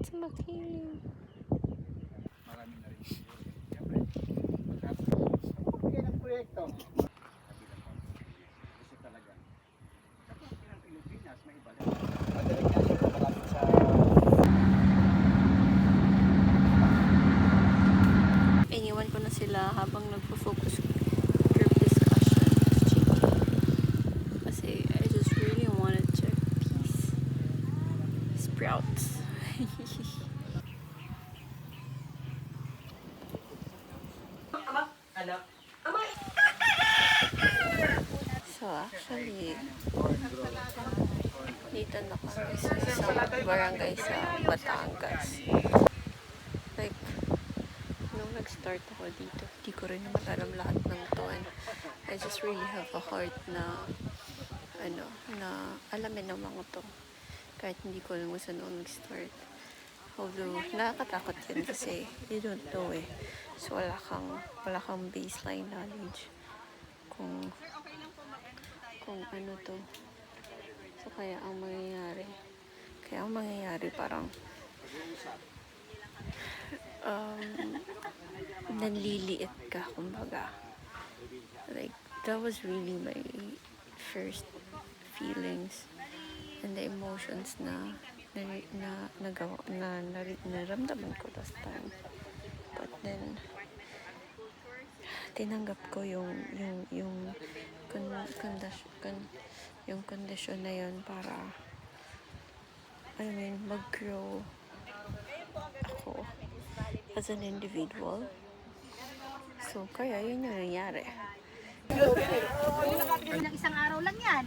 Sumaking. Marami na rin. Siyempre, pagkakabigay ng proyekto. Gusto talaga. Tapos ng Pilipinas, may iba lang. Madaling nga siya malapit sa... Iniwan ko na sila habang nagpo-focus group discussion. Kasi I just really wanted to peace sprouts. So actually, dito na kami sa isang barangay sa Batangas. Like, nung nag-start ako dito, di ko rin naman alam lahat ng to, and I just really have a heart na na alamin ng mga to kahit hindi ko alam kung saan ako nag-start. Although nakakatakot yun kasi you don't know eh, so wala kang baseline knowledge kung ano to. So kaya ang mangyayari parang nanliliit ka, kumbaga. Like, that was really my first feelings and the emotions na naramdaman ko last time. But then tinanggap ko yung kondisyon na yun para mag-grow ako as an individual. So kaya yun yung nangyari. Ng isang araw lang yan.